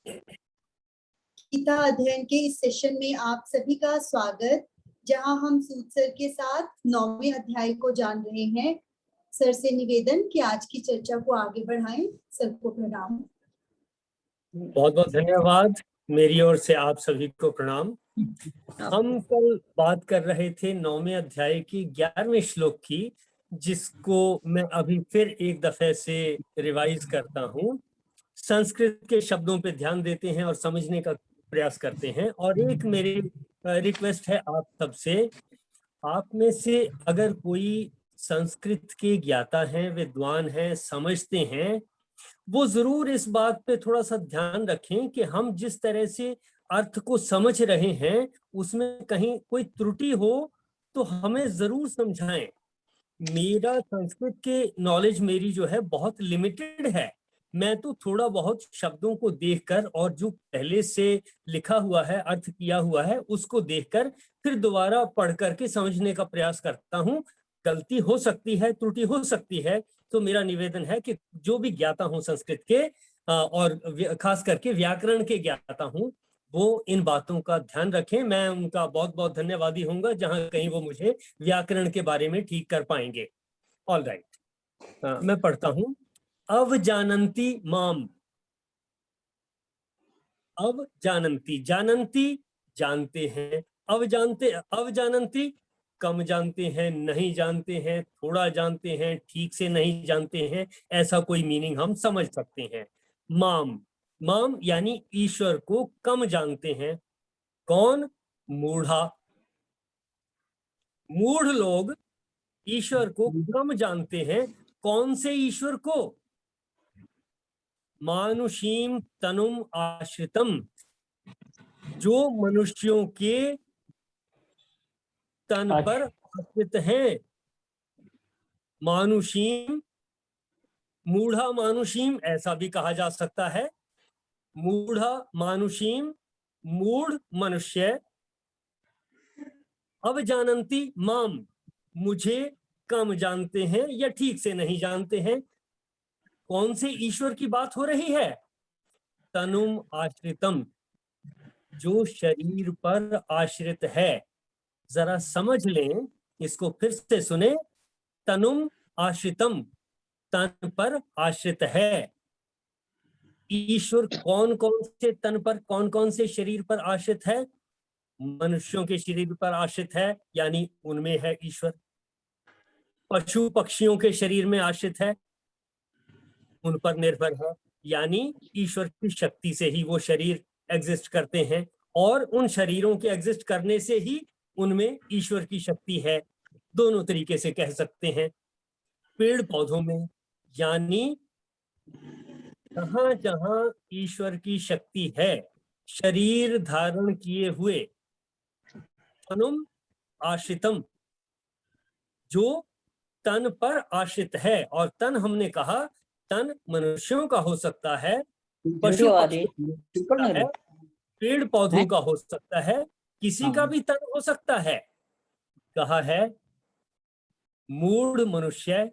गीता अध्ययन के इस सेशन में आप सभी का स्वागत, जहां हम सूद सर के साथ 9वें अध्याय को जान रहे हैं। सर से निवेदन कि आज की चर्चा को आगे बढ़ाएं। सर को प्रणाम। बहुत बहुत धन्यवाद। मेरी ओर से आप सभी को प्रणाम। हम कल बात कर रहे थे 9वें अध्याय की 11वें श्लोक की, जिसको मैं अभी फिर एक दफे से रिवाइज करता हूँ। संस्कृत के शब्दों पे ध्यान देते हैं और समझने का प्रयास करते हैं। और एक मेरी रिक्वेस्ट है आप सबसे, आप में से अगर कोई संस्कृत के ज्ञाता हैं, विद्वान हैं, समझते हैं, वो जरूर इस बात पे थोड़ा सा ध्यान रखें कि हम जिस तरह से अर्थ को समझ रहे हैं उसमें कहीं कोई त्रुटि हो तो हमें जरूर समझाएं। मेरा संस्कृत के नॉलेज मेरी जो है बहुत लिमिटेड है। मैं तो थोड़ा बहुत शब्दों को देखकर और जो पहले से लिखा हुआ है, अर्थ किया हुआ है, उसको देखकर फिर दोबारा पढ़ करके समझने का प्रयास करता हूँ। गलती हो सकती है, त्रुटि हो सकती है, तो मेरा निवेदन है कि जो भी ज्ञाता हूँ संस्कृत के और खास करके व्याकरण के ज्ञाता हूँ, वो इन बातों का ध्यान रखें। मैं उनका बहुत बहुत धन्यवादी होऊंगा जहां कहीं वो मुझे व्याकरण के बारे में ठीक कर पाएंगे। ऑल राइट, मैं पढ़ता हूं। अवजानन्ति माम। अवजानन्ति, जानन्ति जानते हैं, अवजानन्ति कम जानते हैं, नहीं जानते हैं, थोड़ा जानते हैं, ठीक से नहीं जानते हैं, ऐसा कोई मीनिंग हम समझ सकते हैं। माम, माम यानी ईश्वर को कम जानते हैं। कौन? मूढ़ा। मूढ़ लोग ईश्वर को कम जानते हैं। कौन से ईश्वर को? मानुषीम तनुम आश्रितम, जो मनुष्यों के तन पर आश्रित हैं। मानुषीम, मूढ़ा मानुषीम ऐसा भी कहा जा सकता है। मूढ़ा मानुषीम, मूढ़ मनुष्य। अवजानन्ति माम, मुझे कम जानते हैं या ठीक से नहीं जानते हैं। कौन से ईश्वर की बात हो रही है? तनुम आश्रितम, जो शरीर पर आश्रित है। जरा समझ लें, इसको फिर से सुने। तनुम आश्रितम, तन पर आश्रित है। ईश्वर कौन कौन से तन पर, कौन कौन से शरीर पर आश्रित है? मनुष्यों के शरीर पर आश्रित है, यानी उनमें है ईश्वर। पशु पक्षियों के शरीर में आश्रित है, उन पर निर्भर है, यानी ईश्वर की शक्ति से ही वो शरीर एग्जिस्ट करते हैं और उन शरीरों के एग्जिस्ट करने से ही उनमें ईश्वर की शक्ति है। दोनों तरीके से कह सकते हैं। पेड़ पौधों में, यानी जहां जहां ईश्वर की शक्ति है, शरीर धारण किए हुए। तनुम आश्रितम, जो तन पर आश्रित है। और तन हमने कहा, तन मनुष्यों का हो सकता है, पशु पक्षियों का है, पेड़ पौधों का हो सकता है, किसी का भी तन हो सकता है। कहा है मूढ़ मनुष्य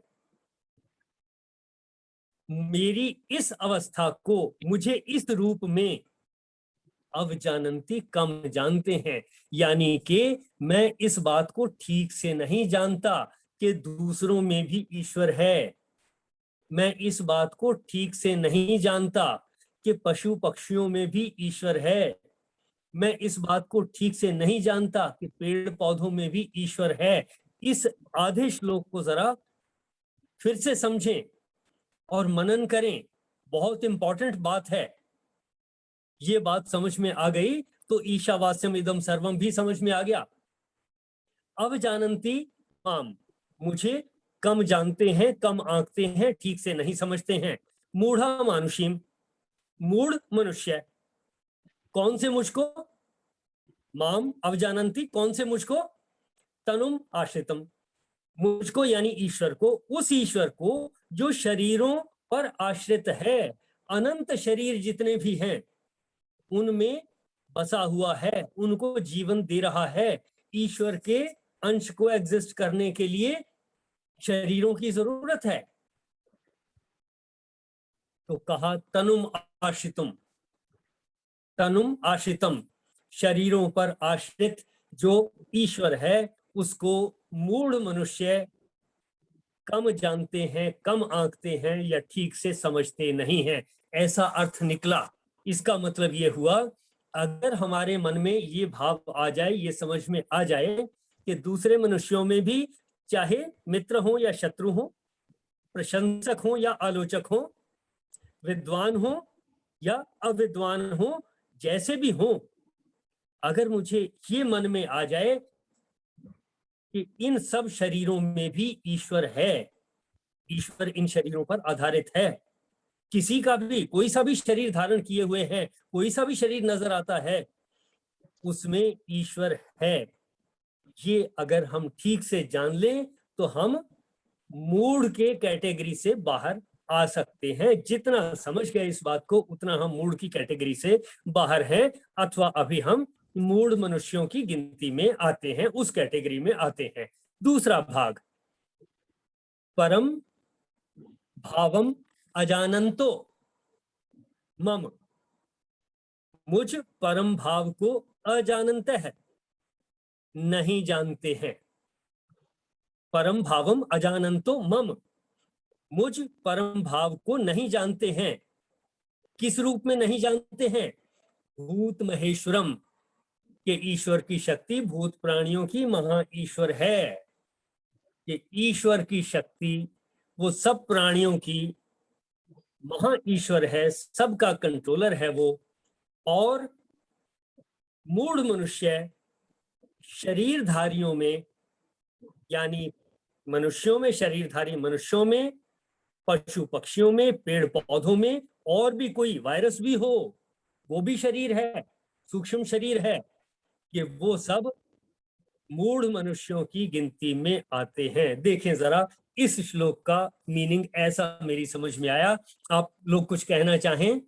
मेरी इस अवस्था को, मुझे इस रूप में अवजानन्ति कम जानते हैं, यानी कि मैं इस बात को ठीक से नहीं जानता कि दूसरों में भी ईश्वर है। मैं इस बात को ठीक से नहीं जानता कि पशु पक्षियों में भी ईश्वर है। मैं इस बात को ठीक से नहीं जानता कि पेड़ पौधों में भी ईश्वर है। इस आधे श्लोक को जरा फिर से समझें और मनन करें। बहुत इंपॉर्टेंट बात है। ये बात समझ में आ गई तो ईशावास्यम इदम सर्वम भी समझ में आ गया। अवजानन्ति माम, मुझे कम जानते हैं, कम आंकते हैं, ठीक से नहीं समझते हैं। मूढ़ा मानुषीम, मूढ़ मनुष्य। कौन से मुझको? माम अवजानन्ति, कौन से मुझको? तनुम आश्रितम, मुझको यानी ईश्वर को, उस ईश्वर को जो शरीरों पर आश्रित है। अनंत शरीर जितने भी हैं उनमें बसा हुआ है, उनको जीवन दे रहा है। ईश्वर के अंश को एग्जिस्ट करने के लिए शरीरों की जरूरत है। तो कहा तनुम आश्रितम, तनुम आश्रितम, शरीरों पर आश्रित जो ईश्वर है उसको मूढ़ मनुष्य कम जानते हैं, कम आंकते हैं या ठीक से समझते नहीं हैं, ऐसा अर्थ निकला। इसका मतलब ये हुआ, अगर हमारे मन में ये भाव आ जाए, ये समझ में आ जाए कि दूसरे मनुष्यों में भी, चाहे मित्र हो या शत्रु हो, प्रशंसक हो या आलोचक हो, विद्वान हो या अविद्वान हो, जैसे भी हो, अगर मुझे ये मन में आ जाए कि इन सब शरीरों में भी ईश्वर है, ईश्वर इन शरीरों पर आधारित है, किसी का भी कोई सा भी शरीर धारण किए हुए है, कोई सा भी शरीर नजर आता है, उसमें ईश्वर है, ये अगर हम ठीक से जान लें तो हम मूढ़ के कैटेगरी से बाहर आ सकते हैं। जितना समझ गए इस बात को उतना हम मूढ़ की कैटेगरी से बाहर हैं, अथवा अभी हम मूढ़ मनुष्यों की गिनती में आते हैं, उस कैटेगरी में आते हैं। दूसरा भाग, परम भावम अजानंतो मम, मुझ परम भाव को अजानंत है, नहीं जानते हैं। परम भावम अजानंतो मम, मुझ परम भाव को नहीं जानते हैं। किस रूप में नहीं जानते हैं? भूत महेश्वरम, के ईश्वर की शक्ति भूत प्राणियों की महा ईश्वर है। ये ईश्वर की शक्ति वो सब प्राणियों की महा ईश्वर है, सबका कंट्रोलर है वो। और मूढ़ मनुष्य शरीरधारियों में, यानी मनुष्यों में, शरीरधारी मनुष्यों में, पशु पक्षियों में, पेड़ पौधों में, और भी कोई वायरस भी हो, वो भी शरीर है, सूक्ष्म शरीर है, कि वो सब मूढ़ मनुष्यों की गिनती में आते हैं। देखें जरा, इस श्लोक का मीनिंग ऐसा मेरी समझ में आया। आप लोग कुछ कहना चाहें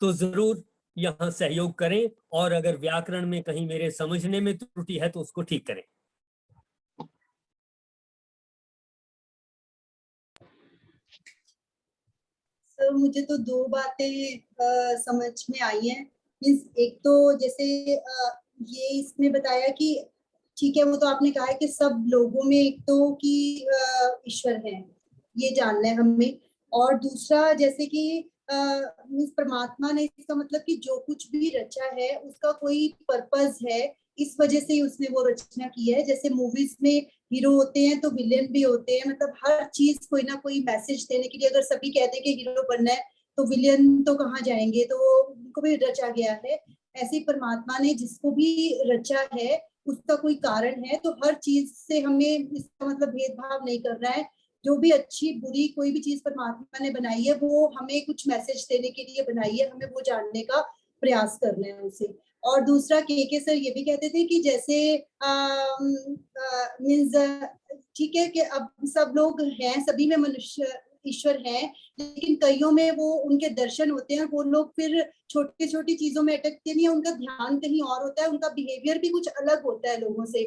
तो जरूर यहाँ सहयोग करें, और अगर व्याकरण में कहीं मेरे समझने में त्रुटि है तो उसको ठीक करें। सर मुझे तो दो बातें समझ में आई हैं। मीन्स एक तो जैसे ये इसमें बताया कि ठीक है, वो तो आपने कहा है कि सब लोगों में एक तो कि ईश्वर है, ये जानना है हमें। और दूसरा जैसे कि मीन्स परमात्मा ने, इसका मतलब कि जो कुछ भी रचा है उसका कोई पर्पस है, इस वजह से ही उसने वो रचना की है। जैसे मूवीज में हीरो होते हैं तो विलेन भी होते हैं, मतलब हर चीज कोई ना कोई मैसेज देने के लिए। अगर सभी कहते हैं कि हीरो बनना है तो विलेन तो कहाँ जाएंगे, तो उनको भी रचा गया है। ऐसे ही परमात्मा ने जिसको भी रचा है उसका कोई कारण है, तो हर चीज से हमें इसका मतलब भेदभाव नहीं करना है। जो भी अच्छी बुरी कोई भी चीज परमात्मा ने बनाई है वो हमें कुछ मैसेज देने के लिए बनाई है, हमें वो जानने का प्रयास करना है उसे। और दूसरा के सर ये भी कहते थे कि जैसे मीन्स ठीक है कि अब सब लोग हैं, सभी में मनुष्य ईश्वर है, लेकिन कईयों में वो उनके दर्शन होते हैं, वो लोग फिर छोटी छोटी चीजों में अटकते नहीं है, उनका ध्यान कहीं और होता है, उनका बिहेवियर भी कुछ अलग होता है लोगों से।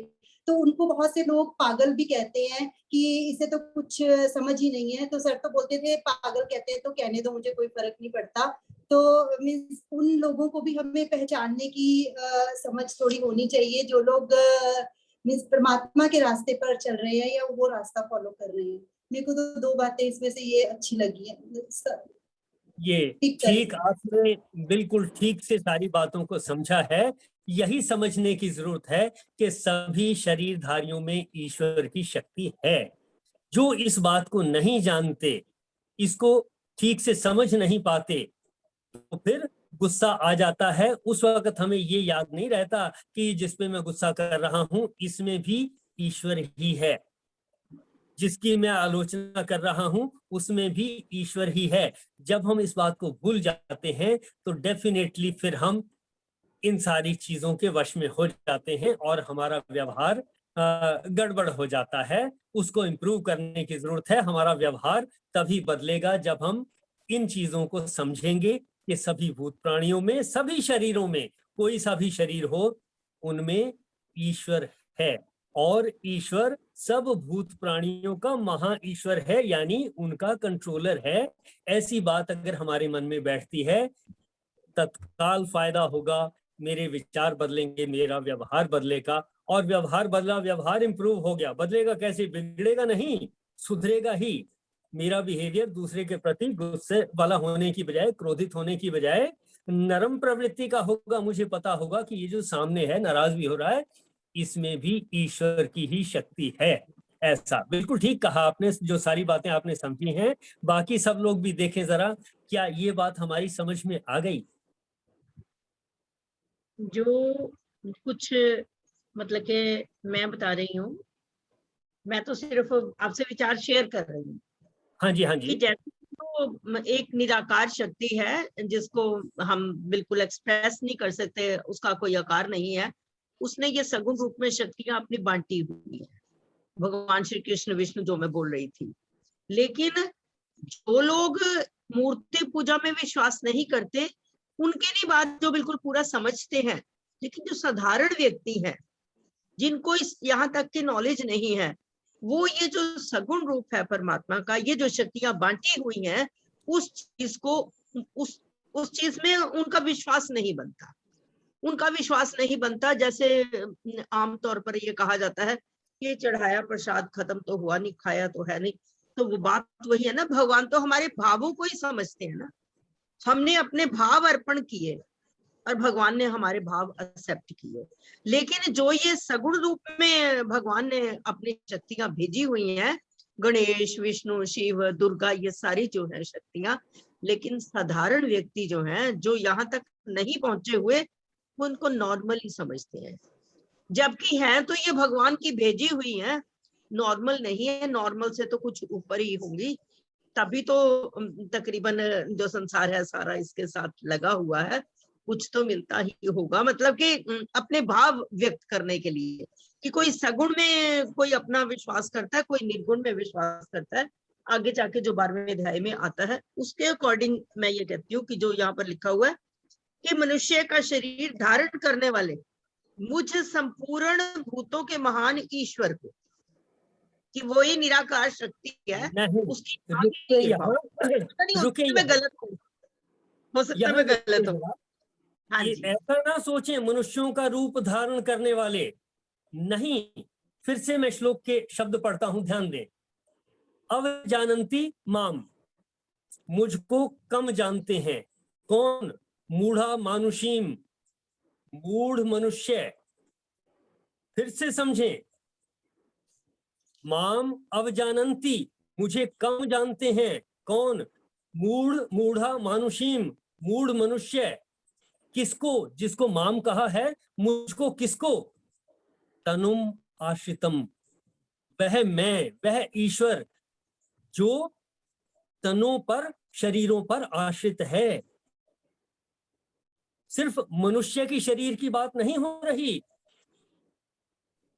तो उनको बहुत से लोग पागल भी कहते हैं कि इसे तो कुछ समझ ही नहीं है। तो सर तो बोलते थे पागल कहते हैं तो कहने दो, मुझे कोई फर्क नहीं पड़ता। तो मीन्स उन लोगों को भी हमें पहचानने की समझ थोड़ी होनी चाहिए, जो लोग मीन्स परमात्मा के रास्ते पर चल रहे हैं या वो रास्ता फॉलो कर रहे हैं। मेरे को तो दो बातें इसमें से ये अच्छी लगी है। ये ठीक, आपने बिल्कुल ठीक से सारी बातों को समझा है। यही समझने की जरूरत है कि सभी शरीरधारियों में ईश्वर की शक्ति है। जो इस बात को नहीं जानते, इसको ठीक से समझ नहीं पाते, तो फिर गुस्सा आ जाता है। उस वक्त हमें ये याद नहीं रहता कि जिसपे मैं गुस्सा कर रहा हूं इसमें भी ईश्वर ही है, जिसकी मैं आलोचना कर रहा हूं उसमें भी ईश्वर ही है। जब हम इस बात को भूल जाते हैं तो डेफिनेटली फिर हम इन सारी चीजों के वश में हो जाते हैं और हमारा व्यवहार गड़बड़ हो जाता है। उसको इम्प्रूव करने की जरूरत है। हमारा व्यवहार तभी बदलेगा जब हम इन चीजों को समझेंगे कि सभी भूत प्राणियों में, सभी शरीरों में, कोई सा भी शरीर हो, उनमें ईश्वर है। और ईश्वर सब भूत प्राणियों का महा ईश्वर है, यानी उनका कंट्रोलर है। ऐसी बात अगर हमारे मन में बैठती है तत्काल फायदा होगा, मेरे विचार बदलेंगे, मेरा व्यवहार बदलेगा, और व्यवहार बदला, व्यवहार इंप्रूव हो गया, बदलेगा कैसे? बिगड़ेगा नहीं, सुधरेगा ही। मेरा बिहेवियर दूसरे के प्रति गुस्से वाला होने की बजाय, क्रोधित होने की बजाय नरम प्रवृत्ति का होगा। मुझे पता होगा कि ये जो सामने है नाराज भी हो रहा है, इसमें भी ईश्वर की ही शक्ति है। ऐसा बिल्कुल ठीक कहा आपने, जो सारी बातें आपने समझी हैं। बाकी सब लोग भी देखें जरा, क्या ये बात हमारी समझ में आ गई? जो कुछ मतलब कि मैं बता रही हूँ, मैं तो सिर्फ आपसे विचार शेयर कर रही हूँ हाँ जी, हाँ कि जी। जैसे तो एक निराकार शक्ति है जिसको हम बिल्कुल एक्सप्रेस नहीं कर सकते, उसका कोई आकार नहीं है, उसने ये सगुण रूप में शक्तियां अपनी बांटी हुई है, भगवान श्री कृष्ण विष्णु जो मैं बोल रही थी। लेकिन जो लोग मूर्ति पूजा में विश्वास नहीं करते, उनके लिए बात जो बिल्कुल पूरा समझते हैं, लेकिन जो साधारण व्यक्ति हैं, जिनको इस यहाँ तक की नॉलेज नहीं है, वो ये जो सगुण रूप है परमात्मा का, ये जो शक्तियां बांटी हुई हैं, उस चीज को उस चीज में उनका विश्वास नहीं बनता। उनका विश्वास नहीं बनता। जैसे आमतौर पर ये कहा जाता है कि चढ़ाया प्रसाद खत्म तो हुआ नहीं, खाया तो है नहीं। तो वो बात वही है ना, भगवान तो हमारे भावों को ही समझते हैं ना। हमने अपने भाव अर्पण किए और भगवान ने हमारे भाव एक्सेप्ट किए। लेकिन जो ये सगुण रूप में भगवान ने अपनी शक्तियां भेजी हुई हैं, गणेश, विष्णु, शिव, दुर्गा, ये सारी जो है शक्तियां, लेकिन साधारण व्यक्ति जो हैं, जो यहाँ तक नहीं पहुंचे हुए, वो उनको नॉर्मल ही समझते हैं। जबकि है तो ये भगवान की भेजी हुई है, नॉर्मल नहीं है। नॉर्मल से तो कुछ ऊपर ही होंगी, तभी तो तकरीबन जो संसार है सारा इसके साथ लगा हुआ है। कुछ तो मिलता ही होगा, मतलब कि अपने भाव व्यक्त करने के लिए, कि कोई सगुण में कोई अपना विश्वास करता है, कोई निर्गुण में विश्वास करता है। आगे जाके जो 12वें अध्याय में आता है, उसके अकॉर्डिंग मैं ये कहती हूँ कि जो यहाँ पर लिखा हुआ है कि मनुष्य का शरीर धारण करने वाले मुझ संपूर्ण भूतों के महान ईश्वर को, कि वो ही निराकार शक्ति है, नहीं, उसकी रुके यहाँ, रुके मैं गलत हूँ, हो सकता है मैं गलत हूँ। हाँ ये जी, ऐसा ना सोचें मनुष्यों का रूप धारण करने वाले, नहीं। फिर से मैं श्लोक के शब्द पढ़ता हूं, ध्यान दें। अवजानन्ति माम, मुझको कम जानते हैं। कौन? मूढ़ा मानुषीम, मूढ़ मनुष्य। फिर से समझें, माम अवजानन्ति, मुझे कम जानते हैं। कौन? मूढ़, मूढ़ा मानुषीम, मूढ़ मनुष्य। किसको? जिसको माम कहा है, मुझको किसको? तनुम आश्रितम, वह मैं, वह ईश्वर जो तनों पर, शरीरों पर आश्रित है। सिर्फ मनुष्य की शरीर की बात नहीं हो रही।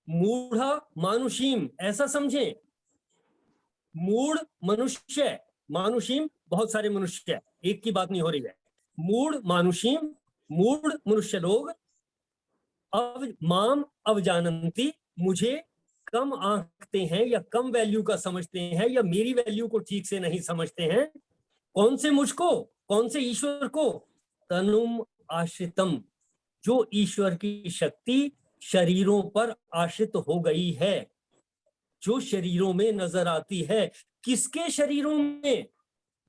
मूढ़ा मानुषीम, ऐसा समझें। मूढ़ मनुष्य, मानुषीम बहुत सारे मनुष्य, एक की बात नहीं हो रही है। मूढ़ मानुषीम, मूढ़ मनुष्य लोग, अब माम अवजानन्ति, मुझे कम आंकते हैं या कम वैल्यू का समझते हैं, या मेरी वैल्यू को ठीक से नहीं समझते हैं। कौन से मुझको? कौन से ईश्वर को? तनुम आश्रितम, जो ईश्वर की शक्ति शरीरों पर आश्रित हो गई है, जो शरीरों में नजर आती है। किसके शरीरों में?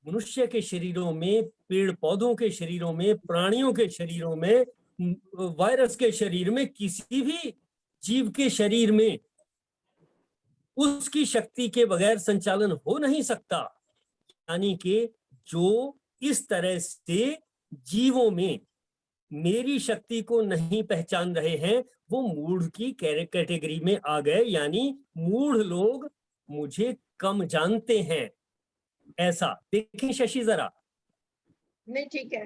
मनुष्य के शरीरों में, पेड़ पौधों के शरीरों में, प्राणियों के शरीरों में, वायरस के शरीर में, किसी भी जीव के शरीर में उसकी शक्ति के बगैर संचालन हो नहीं सकता। यानी कि जो इस तरह से जीवों में मेरी शक्ति को नहीं पहचान रहे हैं, वो मूढ़ की कैटेगरी में आ गए। यानी मूढ़ लोग मुझे कम जानते हैं। ऐसा देखें शशि जरा। नहीं ठीक है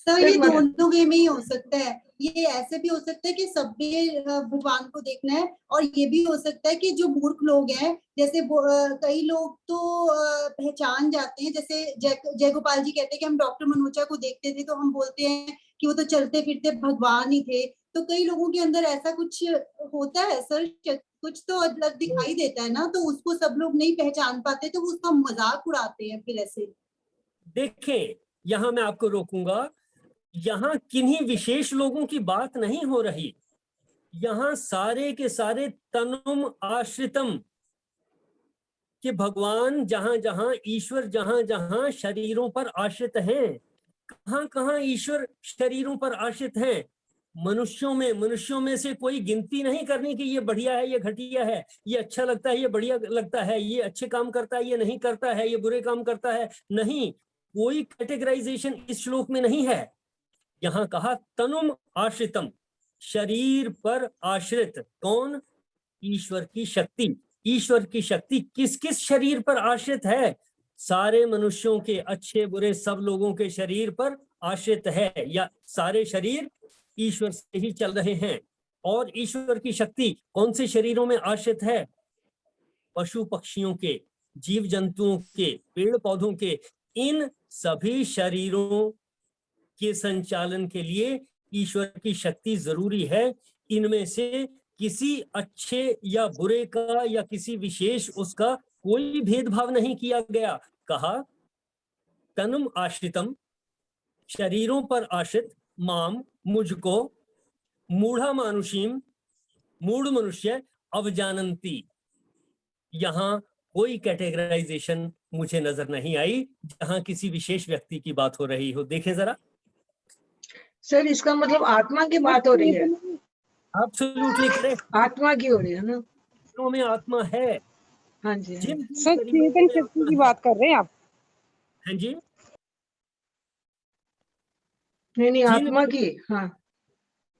सर, ये दोनों वे में ही हो सकता है। ये ऐसे भी हो सकता है कि सबने भगवान को देखना है, और ये भी हो सकता है कि जो मूर्ख लोग हैं, जैसे कई लोग तो पहचान जाते हैं। जैसे जय गोपाल जी कहते हैं कि हम डॉक्टर मनोचा को देखते थे तो हम बोलते हैं कि वो तो चलते फिरते भगवान ही थे। तो कई लोगों के अंदर ऐसा कुछ होता है सर, कुछ तो अलग दिखाई देता है ना, तो उसको सब लोग नहीं पहचान पाते, तो वो उसका मजाक उड़ाते हैं फिर ऐसे। देखें, यहां मैं आपको रोकूंगा। यहाँ किन्हीं विशेष लोगों की बात नहीं हो रही, यहाँ सारे के सारे तनुम आश्रितम कि भगवान जहां जहां ईश्वर जहां जहां शरीरों पर आश्रित हैं, कहां कहां ईश्वर शरीरों पर आश्रित हैं। मनुष्यों में से कोई गिनती नहीं करनी कि ये बढ़िया है, ये घटिया है, ये अच्छा लगता है, ये बढ़िया लगता है, ये अच्छे काम करता है, ये नहीं करता है, ये बुरे काम करता है। नहीं, कोई कैटेगराइजेशन इस श्लोक में नहीं है। यहाँ कहा तनुम आश्रितम, शरीर पर आश्रित। कौन? ईश्वर की शक्ति। ईश्वर की शक्ति किस किस शरीर पर आश्रित है? सारे मनुष्यों के, अच्छे बुरे सब लोगों के शरीर पर आश्रित है, या सारे शरीर ईश्वर से ही चल रहे हैं। और ईश्वर की शक्ति कौन से शरीरों में आश्रित है? पशु पक्षियों के, जीव जंतुओं के, पेड़ पौधों के, इन सभी शरीरों के संचालन के लिए ईश्वर की शक्ति जरूरी है। इनमें से किसी अच्छे या बुरे का या किसी विशेष उसका कोई भेदभाव नहीं किया गया। कहा तनुम आश्रितम, शरीरों पर आश्रित, माम मुझको, मूढ़ा मानुषीम, मूढ़ मनुष्य, अवजानंती। यहाँ कोई कैटेगराइजेशन मुझे नजर नहीं आई जहां किसी विशेष व्यक्ति की बात हो रही हो। देखें जरा सर, इसका मतलब आत्मा की बात हो रही है। एब्सोल्युटली करेक्ट, आत्मा की हो रही है ना। शरीरों में आत्मा है। हाँ जी, हाँ जी। जिन सर शरीरों चेतन में शक्ति आत्मा की है। बात कर रहे हैं आप? हाँ जी, नहीं, जिन आत्मा की। हाँ,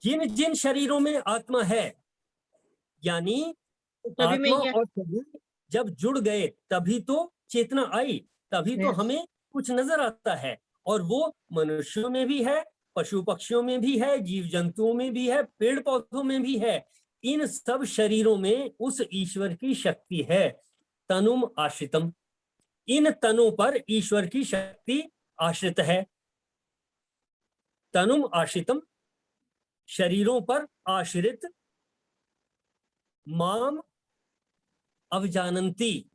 जिन जिन शरीरों में आत्मा है, यानी सभी में आत्मा ही है। और शरीर जब जुड़ गए तभी तो चेतना आई, तभी तो Yes. हमें कुछ नजर आता है। और वो मनुष्यों में भी है, पशु पक्षियों में भी है, जीव जंतुओं में भी है, पेड़ पौधों में भी है। इन सब शरीरों में उस ईश्वर की शक्ति है। तनुम आश्रितम, इन तनों पर ईश्वर की शक्ति आश्रित है। तनुम आश्रितम, शरीरों पर आश्रित, माम अवजानंती,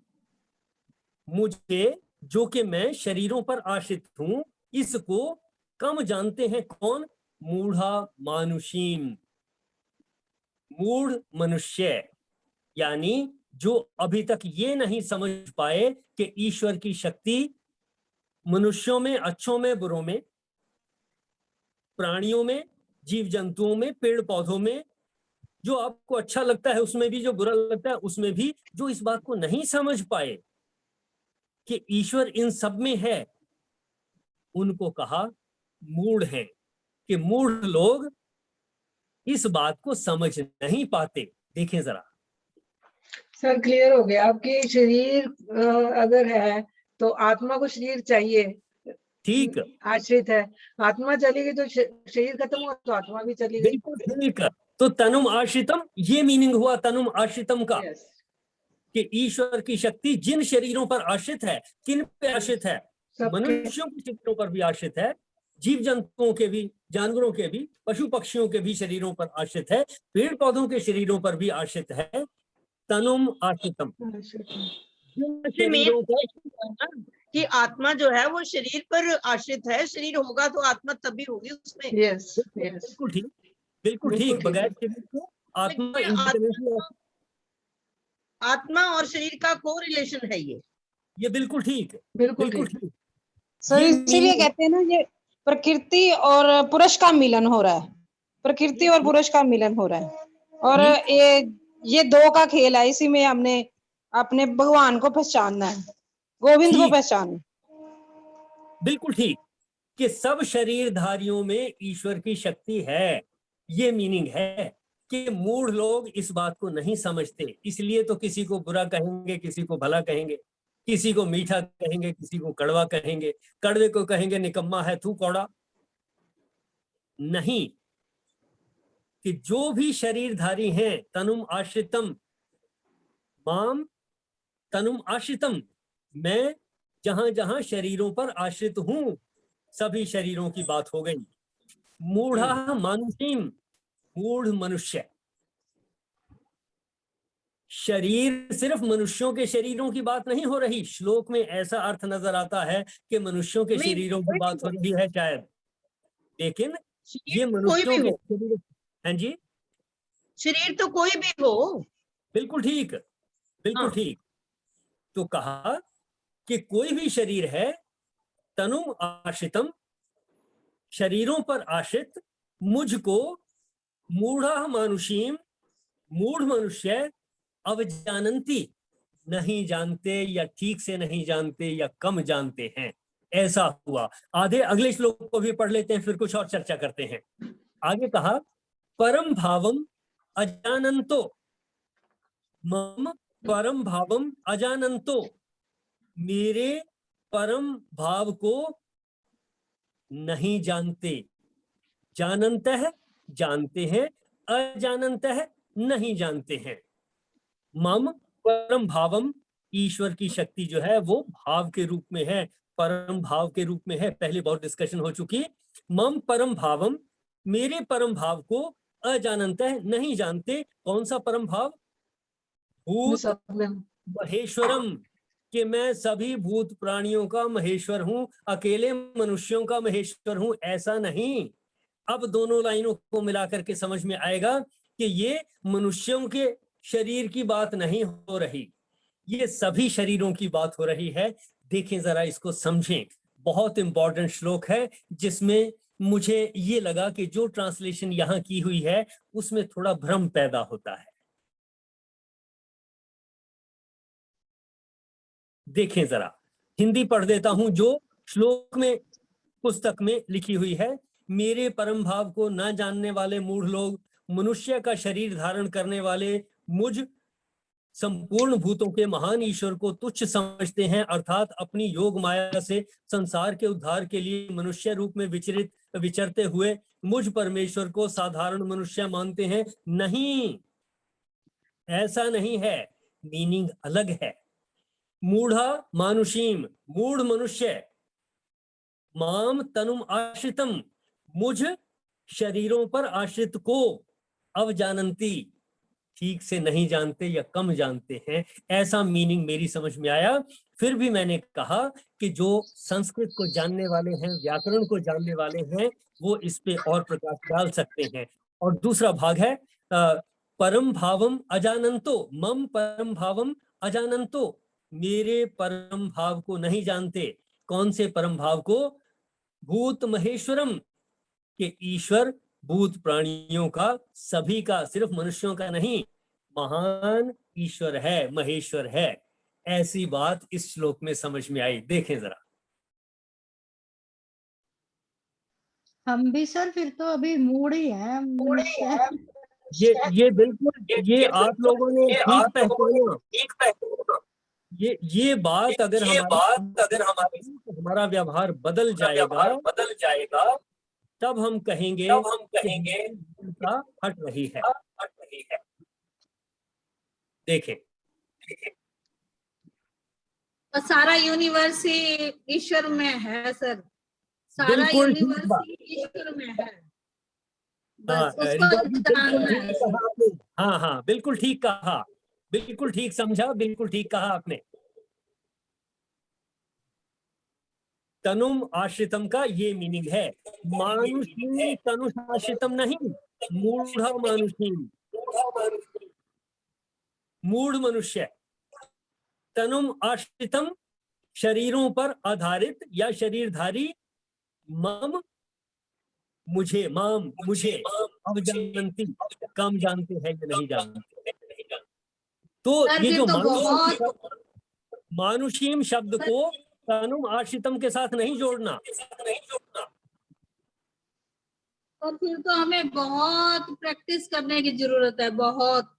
मुझे जो कि मैं शरीरों पर आश्रित हूं, इसको कम जानते हैं। कौन? मूढ़ा मानुषीम, मूढ़ मनुष्य, यानी जो अभी तक ये नहीं समझ पाए कि ईश्वर की शक्ति मनुष्यों में, अच्छों में, बुरों में, प्राणियों में, जीव जंतुओं में, पेड़ पौधों में, जो आपको अच्छा लगता है उसमें भी, जो बुरा लगता है उसमें भी, जो इस बात को नहीं समझ पाए कि ईश्वर इन सब में है, उनको कहा मूढ़ है, कि मूढ़ लोग इस बात को समझ नहीं पाते। देखें जरा सर क्लियर हो गया। आपके शरीर अगर है तो आत्मा को शरीर चाहिए, ठीक, आश्रित है। आत्मा चली गई तो शरीर खत्म हुआ तो आत्मा भी चली गई। बिल्कुल ठीक। तो तनुम आश्रितम, ये मीनिंग हुआ तनुम आश्रितम का, Yes. कि ईश्वर की शक्ति जिन शरीरों पर आश्रित है, किन पे आश्रित है? सबके। मनुष्यों के शरीरों पर भी आश्रित है, जीव जंतुओं के भी, जानवरों के भी, पशु पक्षियों के भी शरीरों पर आश्रित है, पेड़ पौधों के शरीरों पर भी आश्रित है। तनुम आश्रितम, जिन शरीरों पर कि आत्मा जो है वो शरीर पर आश्रित है। शरीर होगा तो आत्मा तभी होगी उसमें। Yes, yes. बिल्कुल ठीक, बिल्कुल बिल्कुल ठीक। ठीक बगैर है। शरीर के आत्मा लेकिन independently- आत्मा और शरीर का को रिलेशन है ये बिल्कुल ठीक, बिल्कुल बिल्कुल ठीक। ठीक। सर ये इसीलिए meaning- कहते हैं ना, ये प्रकृति और पुरुष का मिलन हो रहा है। प्रकृति और पुरुष का मिलन हो रहा है, और ये दो का खेल है। इसी में हमने अपने भगवान को पहचानना है, गोविंद को ठीक। पहचानना। बिल्कुल ठीक, कि सब शरीरधारियों में ईश्वर की शक्ति है। ये मीनिंग है कि मूढ़ लोग इस बात को नहीं समझते, इसलिए तो किसी को बुरा कहेंगे, किसी को भला कहेंगे, किसी को मीठा कहेंगे, किसी को कड़वा कहेंगे, कड़वे को कहेंगे निकम्मा है तू कौड़ा। नहीं, कि जो भी शरीरधारी हैं, तनुम आश्रितम, माम तनुम आश्रितम, मैं जहां जहां शरीरों पर आश्रित हूं, सभी शरीरों की बात हो गई। मूढ़ा मानुषीम, मूढ़ मनुष्य, शरीर सिर्फ मनुष्यों के शरीरों की बात नहीं हो रही। श्लोक में ऐसा अर्थ नजर आता है कि मनुष्यों के नहीं, शरीरों की बात हो रही है शायद। लेकिन ये शरीर कोई मनुष्यों भी के हो, शरीर, हाँ जी शरीर तो कोई भी हो। बिल्कुल ठीक, बिल्कुल हाँ। ठीक। तो कहा कि कोई भी शरीर है, तनुम आश्रितम, शरीरों पर आश्रित, मुझको मूढ़ा मानुषीम, मूढ़ मनुष्य अवजानंती, नहीं जानते या ठीक से नहीं जानते या कम जानते हैं। ऐसा हुआ। आधे अगले श्लोक को भी पढ़ लेते हैं, फिर कुछ और चर्चा करते हैं। आगे कहा परम भावम अजानंतो, मम परम भावम अजानंतो, मेरे परम भाव को नहीं जानते। जानते हैं, जानते हैं, अजानंत है, नहीं जानते हैं। मम परम भावम, ईश्वर की शक्ति जो है वो भाव के रूप में है, परम भाव के रूप में है। पहले बहुत डिस्कशन हो चुकी। मम परम भावम, मेरे परम भाव को अजानंत है, नहीं जानते। कौन सा परम भाव? भूत सब में महेश्वरम, कि मैं सभी भूत प्राणियों का महेश्वर हूं, अकेले मनुष्यों का महेश्वर हूं, ऐसा नहीं। अब दोनों लाइनों को मिलाकर के समझ में आएगा कि ये मनुष्यों के शरीर की बात नहीं हो रही, ये सभी शरीरों की बात हो रही है। देखें जरा, इसको समझें। बहुत इंपॉर्टेंट श्लोक है, जिसमें मुझे ये लगा कि जो ट्रांसलेशन यहां की हुई है उसमें थोड़ा भ्रम पैदा होता है। देखें जरा, हिंदी पढ़ देता हूं जो श्लोक में पुस्तक में लिखी हुई है। मेरे परम भाव को न जानने वाले मूढ़ लोग मनुष्य का शरीर धारण करने वाले मुझ संपूर्ण भूतों के महान ईश्वर को तुच्छ समझते हैं, अर्थात अपनी योग माया से संसार के उद्धार के लिए मनुष्य रूप में विचरते हुए मुझ परमेश्वर को साधारण मनुष्य मानते हैं। नहीं, ऐसा नहीं है, मीनिंग अलग है। मूढ़ा मानुषीम, मूढ़ मनुष्य, माम तनुम आश्रितम, मुझ शरीरों पर आश्रित को, अवजानंती, ठीक से नहीं जानते या कम जानते हैं। ऐसा मीनिंग मेरी समझ में आया। फिर भी मैंने कहा कि जो संस्कृत को जानने वाले हैं, व्याकरण को जानने वाले हैं, वो इस पे और प्रकाश डाल सकते हैं। और दूसरा भाग है परम भावम अजानंतो, मम परम भावम अजानंतो, मेरे परम भाव को नहीं जानते। कौन से परम भाव को? भूत महेश्वरम, के ईश्वर भूत प्राणियों का, सभी का, सिर्फ मनुष्यों का नहीं, महान ईश्वर है, महेश्वर है। ऐसी बात इस श्लोक में समझ में आई। देखें जरा। हम भी सर फिर तो अभी मूड ही है मनुष्य। ये बिल्कुल, ये आप लोगों ने ठीक पहचाना। ये बात अगर हमारा व्यवहार बदल जाएगा, तब हम कहेंगे का हट रही है। देखें, और सारा यूनिवर्स ही ईश्वर में है सर, सारा बिल्कुल ठीक यूनिवर्स बात। ही ईश्वर में है, हाँ, बस उसको जानना है। हाँ हाँ, बिल्कुल ठीक कहा, बिल्कुल ठीक समझा, बिल्कुल ठीक कहा आपने। तनुम आश्रितम का ये मीनिंग है, मानुषी तनु आश्रितम नहीं, मूढ़ मानुषी, मूढ़ मनुष्य। तनुम आश्रितम, शरीरों पर आधारित या शरीरधारी, मम, मुझे, माम, मुझे, अवजानंती, कम जानते हैं या नहीं जानते। तो ये जो मानुषीम शब्द को तनुम आश्रितम के साथ नहीं जोड़ना। तो फिर तो हमें बहुत प्रैक्टिस करने की जरूरत है, बहुत।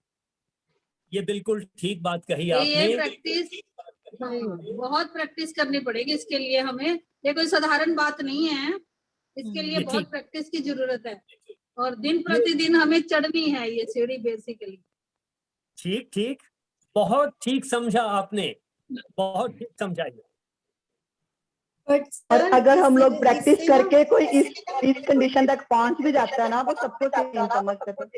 ये बिल्कुल ठीक बात कही ये आपने। प्रैक्टिस, बहुत प्रैक्टिस करनी पड़ेगी इसके लिए हमें। ये कोई साधारण बात नहीं है, इसके लिए बहुत प्रैक्टिस की जरूरत है, और दिन प्रतिदिन हमें चढ़नी है ये सीढ़ी बेसिकली। ठीक ठीक, बहुत ठीक समझा आपने, बहुत ठीक समझा। और अगर हम लोग प्रैक्टिस करके कोई इस कंडीशन तक पहुंच भी जाता है ना, वो सबको सेम समझते हैं।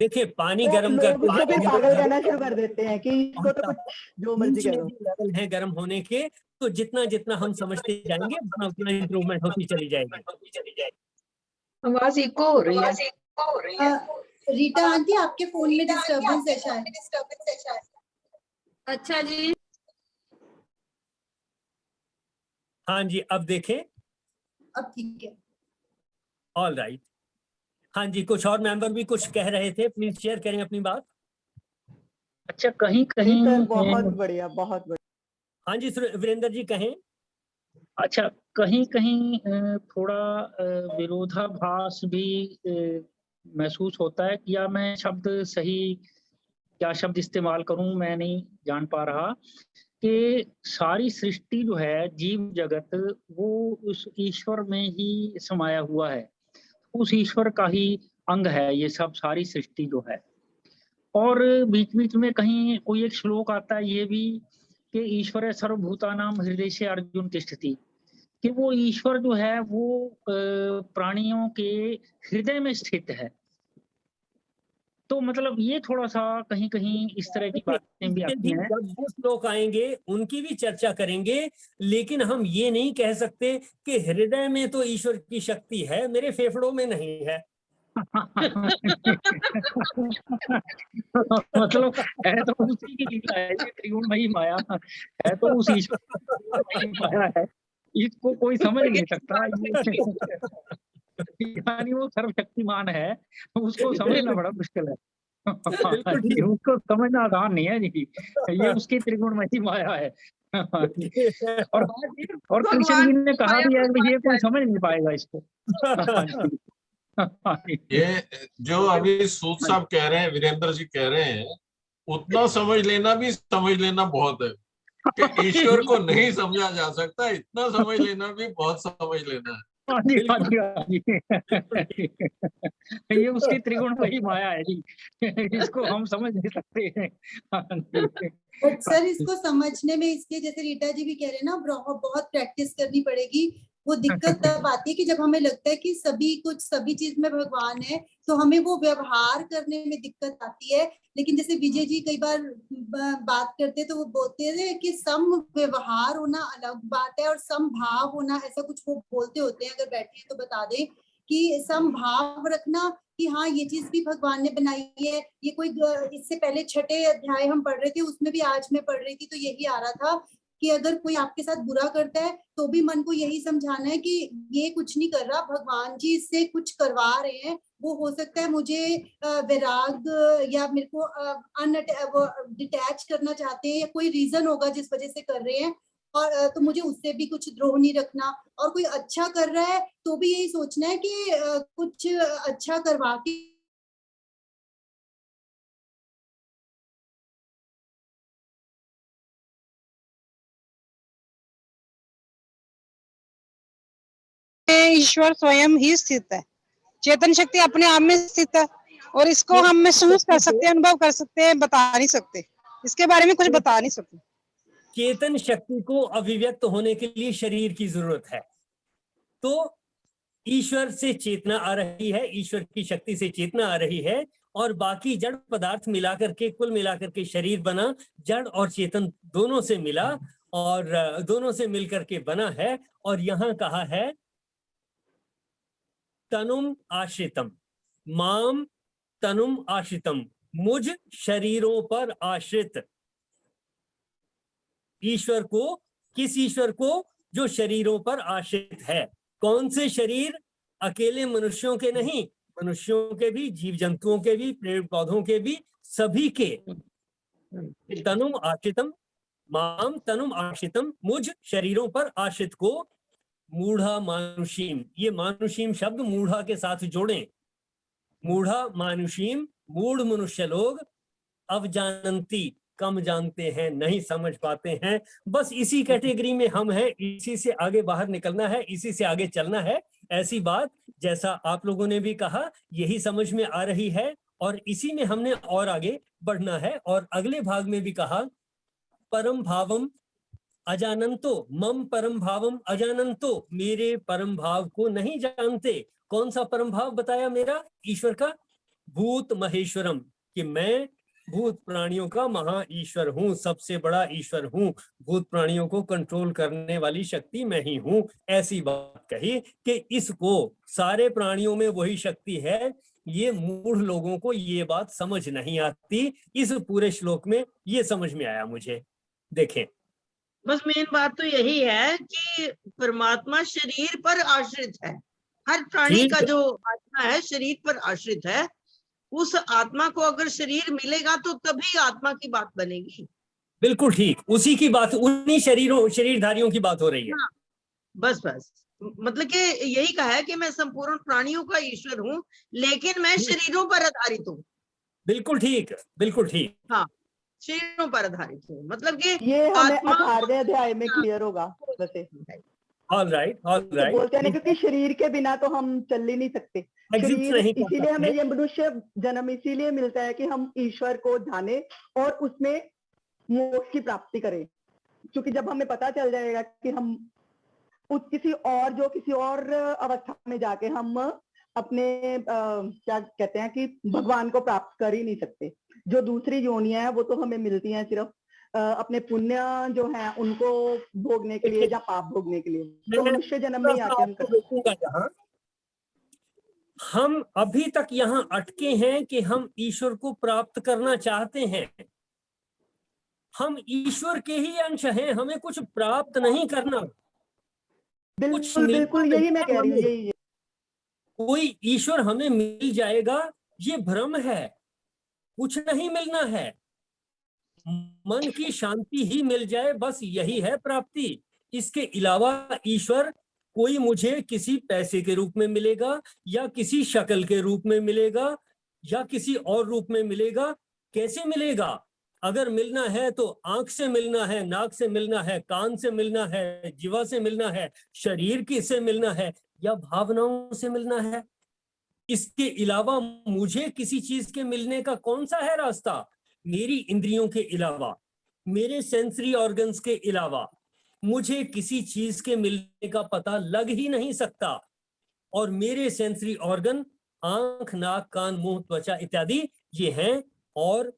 देखिए, पानी तो गर्म करके लोग भी पागल कहना शुरू कर देते हैं कि इसको तो कुछ जो मर्जी करो। लेवल है गर्म होने के, तो जितना जितना हम समझते जाएंगे उतना उतना इंप्रूवमेंट होती चली जाएगी। आवाज इको हो रही है। रीटा आंटी आपके फोन में डिस्टरबेंस है शायद। अच्छा जी, हाँ जी, अब देखें। अब ठीक है। All right. हाँ जी, कुछ और मेंबर भी कुछ कह रहे थे, प्लीज शेयर करें अपनी बात। अच्छा, कहीं जी कहीं सर, बहुत बढ़िया, बहुत बढ़िया। हाँ जी, वीरेंद्र जी कहें। अच्छा, कहीं कहीं थोड़ा विरोधाभास भी महसूस होता है। या मैं शब्द सही क्या शब्द इस्तेमाल करूं मैं नहीं जान पा रहा, कि सारी सृष्टि जो है, जीव जगत, वो उस ईश्वर में ही समाया हुआ है, उस ईश्वर का ही अंग है ये सब, सारी सृष्टि जो है। और बीच बीच में कहीं कोई एक श्लोक आता है ये भी कि ईश्वर सर्वभूतानां हृदय से अर्जुन तिष्ठति, कि वो ईश्वर जो है वो प्राणियों के हृदय में स्थित है। तो मतलब ये थोड़ा सा कहीं कहीं इस तरह की बातें भी आती हैं। जब वो श्लोक आएंगे उनकी भी चर्चा करेंगे, लेकिन हम ये नहीं कह सकते कि हृदय में तो ईश्वर की शक्ति है, मेरे फेफड़ों में नहीं है। मतलब है तो उसी की लीला है, ये त्रिगुणमयी माया है तो उस ईश्वर की माया है, इसको कोई समझ नहीं सकता। यानी वो सर्वशक्तिमान है, तो उसको समझना बड़ा मुश्किल है। उसको समझना आसान नहीं है जी, ये उसकी त्रिगुणमयी माया है। और कृष्ण जी ने कहा भी है कि ये कोई समझ नहीं पाएगा इसको। ये जो अभी सूद साहब कह रहे हैं, वीरेंद्र जी कह रहे हैं, उतना समझ लेना भी समझ लेना बहुत है कि ईश्वर को नहीं समझा जा सकता, इतना समझ लेना भी बहुत समझ लेना है। हाँ जी, हाँ जी, हाँ जी। ये उसकी त्रिगुणमयी माया है जी, इसको हम समझ नहीं सकते हैं। बट सर इसको समझने में, इसके जैसे रीटा जी भी कह रहे हैं ना, बहुत प्रैक्टिस करनी पड़ेगी। वो दिक्कत तब आती है कि जब हमें लगता है कि सभी चीज में भगवान है, तो हमें वो व्यवहार करने में दिक्कत आती है। लेकिन जैसे विजय जी कई बार बात करते तो वो बोलते हैं कि सम व्यवहार होना अलग बात है और सम भाव होना, ऐसा कुछ वो बोलते होते हैं। अगर बैठे हैं तो बता दें कि सम भाव रखना कि हाँ ये चीज भी भगवान ने बनाई है। ये कोई इससे पहले 6ठे अध्याय हम पढ़ रहे थे, उसमें भी आज मैं पढ़ रही थी तो यही आ रहा था कि अगर कोई आपके साथ बुरा करता है तो भी मन को यही समझाना है कि ये कुछ नहीं कर रहा, भगवान जी इससे कुछ करवा रहे हैं। वो हो सकता है मुझे वैराग या मेरे को डिटैच करना चाहते हैं, या कोई रीजन होगा जिस वजह से कर रहे हैं, और तो मुझे उससे भी कुछ द्रोह नहीं रखना। और कोई अच्छा कर रहा है तो भी यही सोचना है कि कुछ अच्छा करवा के ईश्वर स्वयं ही स्थित है, चेतन शक्ति अपने आप में स्थित है, और इसको हम महसूस कर सकते हैं, अनुभव कर सकते हैं, बता नहीं सकते, इसके बारे में कुछ बता नहीं सकते। चेतन शक्ति को अभिव्यक्त होने के लिए शरीर की जरूरत है, तो ईश्वर से चेतना आ रही है, ईश्वर की शक्ति से चेतना आ रही है, और बाकी जड़ पदार्थ मिलाकर के, कुल मिलाकर के शरीर बना, जड़ और चेतन दोनों से मिला और दोनों से मिलकर के बना है। और यहां कहा है तनुम आश्रितम, माम तनुम आश्रितम, मुझ शरीरों पर आश्रित। ईश्वर को, किस ईश्वर को? जो शरीरों पर आश्रित है। कौन से शरीर? अकेले मनुष्यों के नहीं, मनुष्यों के भी, जीव जंतुओं के भी, पेड़ पौधों के भी, सभी के। तनुम आश्रितम, माम तनुम आश्रितम, मुझ शरीरों पर आश्रित को मूढ़ा मानुषीम। ये मानुषीम शब्द मूढ़ा के साथ जोड़ें। मूढ़ा मानुषीम, मूढ़ मनुष्य लोग, अवजानंती, कम जानते हैं, नहीं समझ पाते हैं। बस इसी कैटेगरी में हम हैं, इसी से आगे बाहर निकलना है, इसी से आगे चलना है। ऐसी बात जैसा आप लोगों ने भी कहा, यही समझ में आ रही है, और इसी में हमने और आगे बढ़ना है। और अगले भाग में भी कहा परम भावम अजानंतो, मम परम भावम अजानंतो, मेरे परम भाव को नहीं जानते। कौन सा परम भाव बताया? मेरा, ईश्वर का। भूत महेश्वरम, कि मैं भूत प्राणियों का महा ईश्वर हूँ, सबसे बड़ा ईश्वर हूँ, भूत प्राणियों को कंट्रोल करने वाली शक्ति मैं ही हूँ। ऐसी बात कही कि इसको सारे प्राणियों में वही शक्ति है। ये मूढ़ लोगों को ये बात समझ नहीं आती। इस पूरे श्लोक में ये समझ में आया मुझे। देखें, बस मेन बात तो यही है कि परमात्मा शरीर पर आश्रित है। हर प्राणी ठीक का है। जो आत्मा है शरीर पर आश्रित है। उस आत्मा को अगर शरीर मिलेगा तो तभी आत्मा की बात बनेगी। बिल्कुल ठीक, उसी की बात, उन्हीं शरीरधारियों की बात हो रही है। हाँ, बस मतलब कि यही कहा है कि मैं संपूर्ण प्राणियों का ईश्वर हूँ, लेकिन मैं शरीरों पर आधारित हूँ। बिल्कुल ठीक, बिल्कुल ठीक। हाँ, शरीरों पर आधारित हूँ, मतलब कि ये हमें आत्मा 18वें अध्याय में क्लियर होगा वैसे। All right, all right. बोलते हैं ना, क्योंकि शरीर के बिना तो हम चल ही नहीं सकते। एग्जिस्ट शरीर नहीं कर इसीलिए हमें सकते। ये मनुष्य जन्म इसीलिए मिलता है कि हम ईश्वर को जाने और उसमें मोक्ष की प्राप्ति करें। क्योंकि जब हमें पता चल जाएगा कि हम किसी और अवस्था में जाके हम अपने क्या कहते हैं कि भगवान को प्राप्त कर ही नहीं सकते। जो दूसरी योनियां हैं वो तो हमें मिलती हैं सिर्फ अपने पुण्य जो है उनको भोगने के लिए या पाप भोगने के लिए। तो मनुष्य जन्म में ही आके हम जहाँ हम अभी तक यहाँ अटके हैं कि हम ईश्वर को प्राप्त करना चाहते हैं। हम ईश्वर के ही अंश हैं, हमें कुछ प्राप्त नहीं करना। बिल्कुल बिल्कुल यही मैं कह रही हूँ, यही कोई ईश्वर हमें मिल जाएगा ये भ्रम है, कुछ नहीं मिलना है। मन की शांति ही मिल जाए, बस यही है प्राप्ति। इसके अलावा ईश्वर कोई मुझे किसी पैसे के रूप में मिलेगा या किसी शक्ल के रूप में मिलेगा या किसी और रूप में मिलेगा, कैसे मिलेगा? अगर मिलना है तो आंख से मिलना है, नाक से मिलना है, कान से मिलना है, जीवा से मिलना है, शरीर की से मिलना है या भावनाओं से मिलना है। इसके अलावा मुझे किसी चीज के मिलने का कौन सा है रास्ता? मेरी इंद्रियों के अलावा, मेरे सेंसरी ऑर्गन्स के अलावा मुझे किसी चीज के मिलने का पता लग ही नहीं सकता। और मेरे सेंसरी ऑर्गन आंख, नाक, कान, मुंह, त्वचा इत्यादि ये हैं। और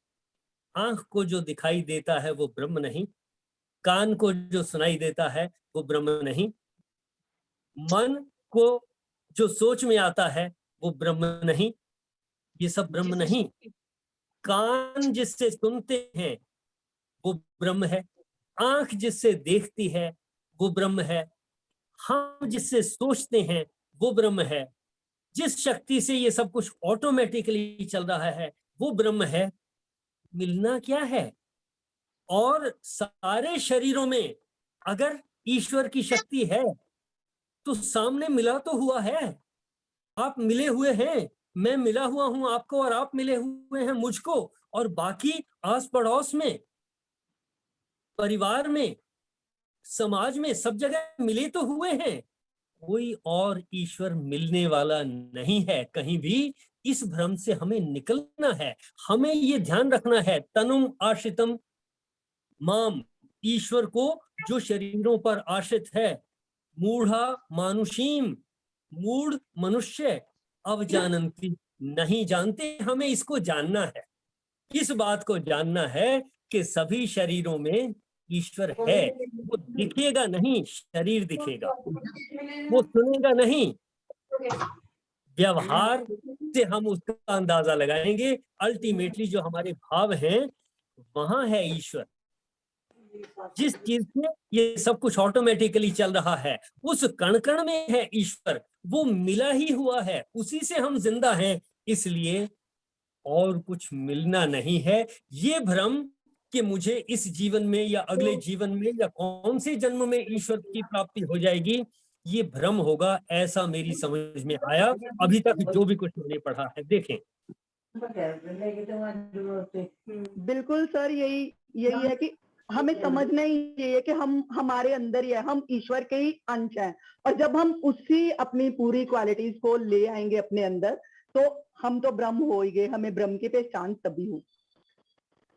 आंख को जो दिखाई देता है वो ब्रह्म नहीं, कान को जो सुनाई देता है वो ब्रह्म नहीं, मन को जो सोच में आता है वो ब्रह्म नहीं, ये सब ब्रह्म नहीं। कान जिससे सुनते हैं वो ब्रह्म है, आंख जिससे देखती है वो ब्रह्म है, हम जिससे सोचते हैं वो ब्रह्म है, जिस शक्ति से ये सब कुछ ऑटोमेटिकली चल रहा है वो ब्रह्म है। मिलना क्या है? और सारे शरीरों में अगर ईश्वर की शक्ति है तो सामने मिला तो हुआ है। आप मिले हुए हैं, मैं मिला हुआ हूं आपको और आप मिले हुए हैं मुझको, और बाकी आस पड़ोस में, परिवार में, समाज में, सब जगह मिले तो हुए हैं। कोई और ईश्वर मिलने वाला नहीं है कहीं भी। इस भ्रम से हमें निकलना है। हमें ये ध्यान रखना है, तनुम आश्रितम माम, ईश्वर को जो शरीरों पर आश्रित है, मूढ़ा मानुषीम, मूढ़ मनुष्य, अवजानंती, नहीं जानते। हमें इसको जानना है, इस बात को जानना है कि सभी शरीरों में ईश्वर है। वो दिखेगा नहीं, शरीर दिखेगा, वो सुनेगा नहीं, व्यवहार से हम उसका अंदाजा लगाएंगे। अल्टीमेटली जो हमारे भाव हैं वहां है ईश्वर। जिस चीज से ये सब कुछ ऑटोमेटिकली चल रहा है उस कण कण में है ईश्वर, वो मिला ही हुआ है, उसी से हम जिंदा हैं। इसलिए और कुछ मिलना नहीं है। ये भ्रम कि मुझे इस जीवन में या अगले जीवन में या कौन से जन्म में ईश्वर की प्राप्ति हो जाएगी, ये भ्रम होगा, ऐसा मेरी समझ में आया अभी तक जो भी कुछ मैंने पढ़ा है। देखें, बिल्कुल सर, यही है कि हमें समझना ही ये है कि हम हमारे अंदर ही है, हम ईश्वर के ही अंश हैं। और जब हम उसी अपनी पूरी क्वालिटीज को ले आएंगे अपने अंदर तो हम तो ब्रह्म हो ही गए। हमें ब्रह्म की पहचान तभी हो,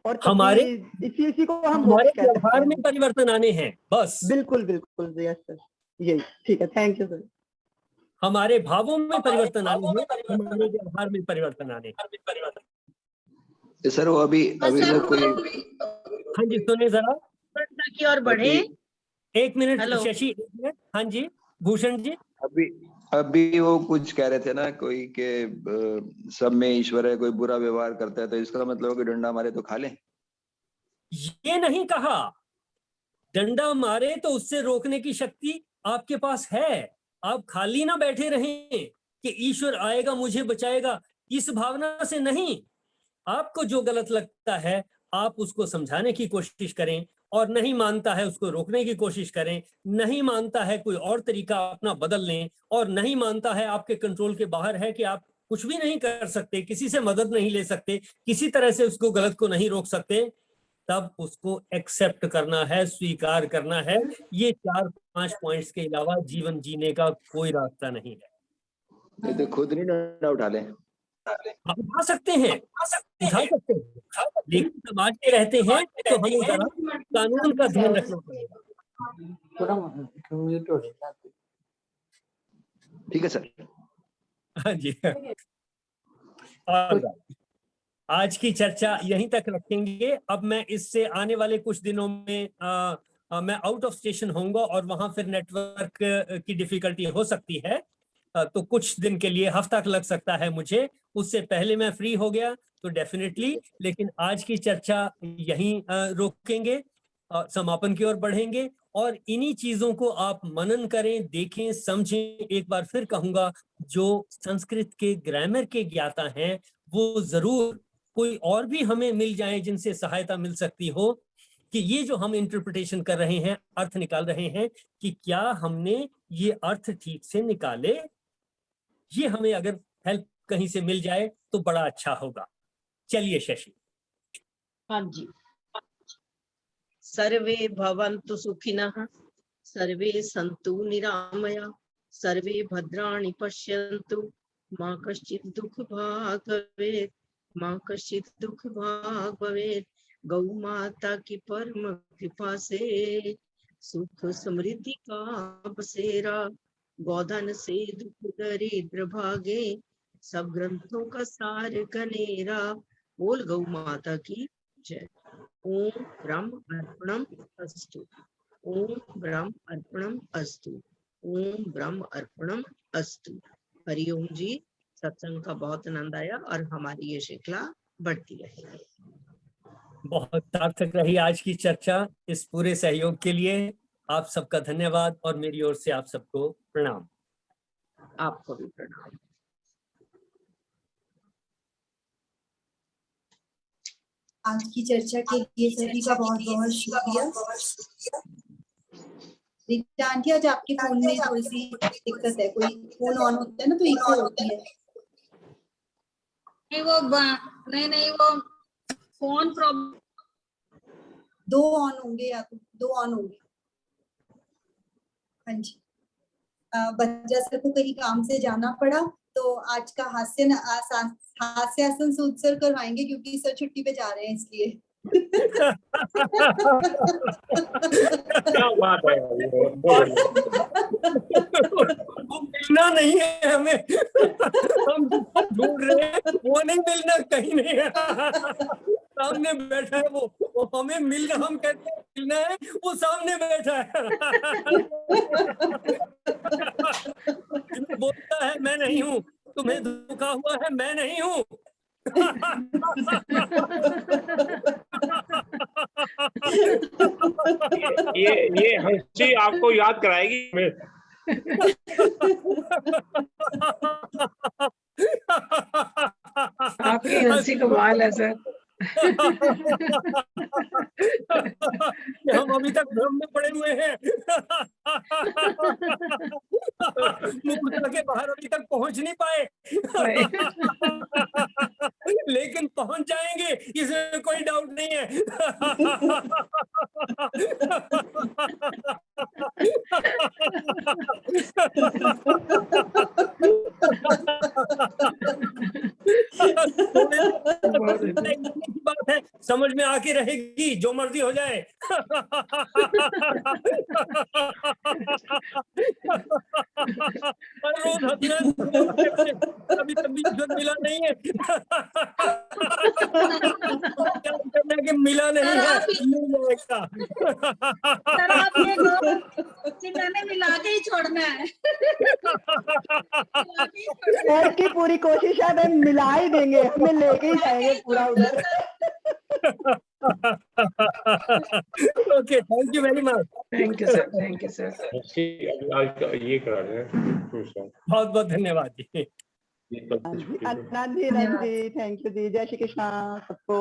और हमारे इसी को हम हमारे व्यवहार में परिवर्तन आने हैं बस। बिल्कुल बिल्कुल, यस सर, यही ठीक है। Thank you sir. हमारे भावों में परिवर्तन आने हैं, हमारे व्यवहार में परिवर्तन आने हैं। सर वो अभी वो कोई हाँ जी सुने जरा की ओर बढ़े। एक मिनट हेलो। शशि, एक मिनट। हाँ जी भूषण जी। अभी वो कुछ कह रहे थे ना कोई के सब में ईश्वर है, कोई बुरा व्यवहार करता है तो इसका मतलब कि डंडा मारे तो खा ले। ये नहीं कहा, डंडा मारे तो उससे रोकने की शक्ति आपके पास है। आप खाली ना बैठे रहें कि ईश्वर आएगा मुझे बचाएगा, इस भावना से नहीं। आपको जो गलत लगता है आप उसको समझाने की कोशिश करें, और नहीं मानता है उसको रोकने की कोशिश करें। नहीं मानता है कोई और तरीका अपना बदल लें, और नहीं मानता है आपके कंट्रोल के बाहर है कि आप कुछ भी नहीं कर सकते, किसी से मदद नहीं ले सकते, किसी तरह से उसको गलत को नहीं रोक सकते, तब उसको एक्सेप्ट करना है, स्वीकार करना है। ये 4-5 पॉइंट्स के अलावा जीवन जीने का कोई रास्ता नहीं है। तो खुद नहीं डंडा उठा ले। आप उठा सकते हैं, उठा सकते हैं, लेकिन समाज में रहते हैं तो हमें जरा कानून का ध्यान रखना पड़ेगा। ठीक है सर। हाँ जी। और आज की चर्चा यहीं तक रखेंगे। अब मैं इससे आने वाले कुछ दिनों में मैं आउट ऑफ स्टेशन होऊंगा और वहां फिर नेटवर्क की डिफिकल्टी हो सकती है, तो कुछ दिन के लिए हफ्ता लग सकता है मुझे। उससे पहले मैं फ्री हो गया तो डेफिनेटली। लेकिन आज की चर्चा यहीं रोकेंगे, समापन की ओर बढ़ेंगे, और इन्हीं चीजों को आप मनन करें, देखें, समझें। एक बार फिर कहूंगा, जो संस्कृत के ग्रामर के ज्ञाता हैं वो जरूर कोई और भी हमें मिल जाए जिनसे सहायता मिल सकती हो कि ये जो हम इंटरप्रिटेशन कर रहे हैं, अर्थ निकाल रहे हैं, कि क्या हमने ये अर्थ ठीक से निकाले। ये हमें अगर हेल्प कहीं से मिल जाए तो बड़ा अच्छा होगा। चलिए शशि। हाँ जी। सर्वे भवन्तु सुखिनः, सर्वे सन्तु निरामया, सर्वे भद्राणि पश्यन्तु, मा कश्चित् दुःखभाग् भवेत्, माँ कश्चित् दुःखभाग् भवेत्। गौ माता की परम कृपा से सुख समृद्धि का बसेरा, गोधन से दुख दरिद्र भागे, सब ग्रंथों का सार गनेरा। बोल गौ माता की जय। ओम ब्रह्म अर्पणम अस्तु, ओम ब्रह्म अर्पणम अस्तु, ओम ब्रह्म अर्पणम अस्तु। हरिओम जी। सत्संग का बहुत आनंद आया और हमारी ये श्रृंखला बढ़ती रहेगी। बहुत सार्थक रही आज की चर्चा। इस पूरे सहयोग के लिए आप सबका धन्यवाद, और मेरी ओर से आप सबको प्रणाम। आपको भी प्रणाम। आज की चर्चा के लिए सभी का बहुत बहुत शुक्रिया। रीता आंटी, आज आपके फोन में थोड़ी सी दिक्कत है, कोई फोन ऑन होता है ना तो इको होती है। नहीं वो फोन प्रॉब्लम। 2 ऑन होंगे या तो 2 ऑन होंगे। हाँ जी। बच्चा सर को कहीं काम से जाना पड़ा तो आज का हास्यासन सूद सर करवाएंगे क्योंकि सर छुट्टी पे जा रहे हैं इसलिए। क्या बात है, मिलना नहीं है हमें, हम ढूंढ रहे हैं वो नहीं मिलना, कहीं नहीं है। सामने बैठा है वो हमें मिलना, हम कहते हैं मिलना है, वो सामने बैठा है। बोलता है मैं नहीं हूँ, तुम्हें धोखा हुआ है, मैं नहीं हूँ। ये हंसी आपको याद कराएगी। आपकी हंसी कमाल है सर। हम अभी तक भ्रम में पड़े हुए हैं। मुकुटा के बाहर अभी तक पहुंच नहीं पाए। लेकिन पहुंच जाएंगे, इसमें कोई डाउट नहीं है। बात है, समझ में आके रहेगी, जो मर्जी हो जाए। रोज हंसना, कभी कभी ईश्वर मिला नहीं है। क्या करना कि मिला नहीं है, मिल जाएगा। सर आप ये कहो कि मैंने मिला के ही छोड़ना है। सर की पूरी कोशिश है, हमें मिला ही देंगे, हमें लेके ही जाएंगे पूरा उधर। Okay, thank you very much. Thank you sir, thank you sir. आज का ये करा रहे हैं। बहुत बहुत धन्यवाद जी। अनंत जी, थैंक यू जी, जय श्री कृष्णा सबको।